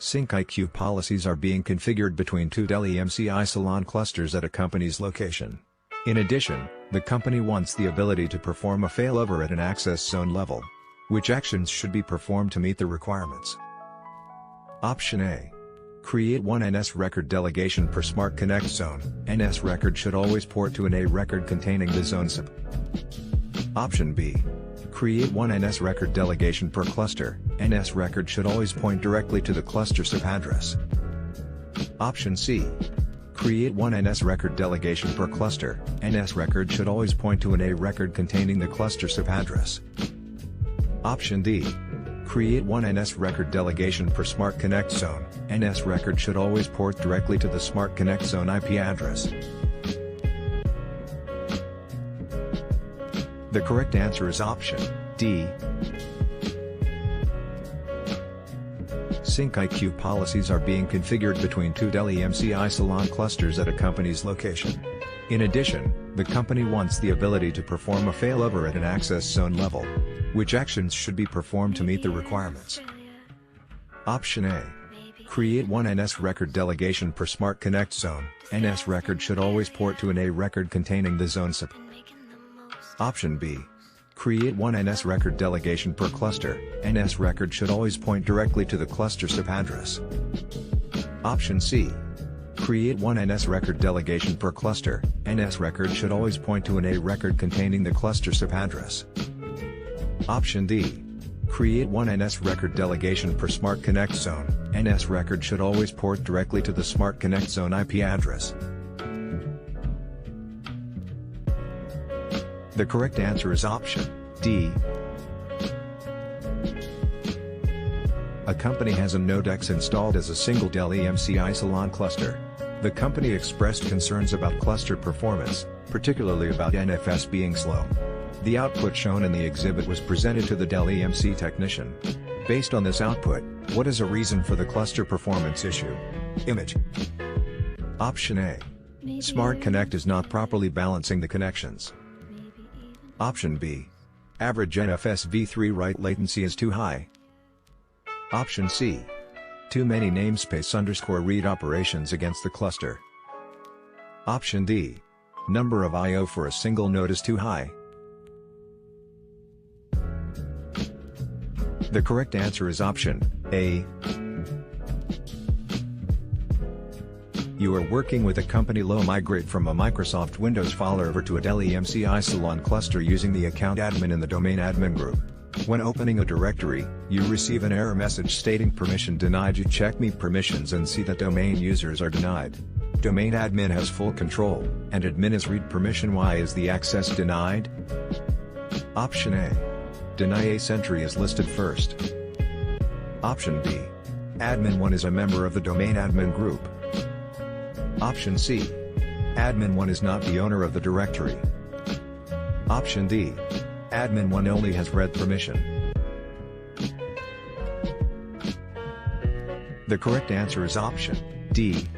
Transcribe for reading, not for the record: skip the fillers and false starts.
Sync IQ policies are being configured between two Dell EMC Isilon clusters at a company's location. In addition, the company wants the ability to perform a failover at an access zone level. Which actions should be performed to meet the requirements? Option A. Create one NS record delegation per Smart Connect zone. NS record should always port to an A record containing the zone SIP. Option B. Create one NS record delegation per cluster. NS record should always point directly to the cluster SIP address. Option C. Create one NS record delegation per cluster. NS record should always point to an A record containing the cluster SIP address. Option D. Create one NS record delegation per Smart Connect zone. NS record should always port directly to the Smart Connect zone IP address. The correct answer is option D. Sync IQ policies are being configured between two Dell EMC Isilon clusters at a company's location. In addition, the company wants the ability to perform a failover at an access zone level. Which actions should be performed to meet the requirements? Option A. Create one NS record delegation per Smart Connect zone. NS record should always port to an A record containing the zone SIP. Option B. Create one NS record delegation per cluster. NS record should always point directly to the cluster SIP address. Option C. Create one NS record delegation per cluster. NS record should always point to an A record containing the cluster SIP address. Option D. Create one NS record delegation per Smart Connect zone. NS record should always port directly to the Smart Connect zone IP address. The correct answer is option D. A company has a Nodex installed as a single Dell EMC Isilon cluster. The company expressed concerns about cluster performance, particularly about NFS being slow. The output shown in the exhibit was presented to the Dell EMC technician. Based on this output, what is a reason for the cluster performance issue? Image. Option A. Smart Connect is not properly balancing the connections. Option B. Average NFS v3 write latency is too high. Option C. Too many namespace_read operations against the cluster. Option D. Number of I/O for a single node is too high. The correct answer is option A. You are working with a company migrate from a Microsoft Windows failover to a Dell EMC Isilon cluster using the account admin in the domain admin group. When opening a directory, you receive an error message stating permission denied. You check me permissions and see that domain users are denied. Domain admin has full control, and admin is read permission. Why is the access denied? Option A. Deny ACE entry is listed first. Option B. Admin 1 is a member of the domain admin group. Option C. Admin 1 is not the owner of the directory. Option D. Admin 1 only has read permission. The correct answer is option D.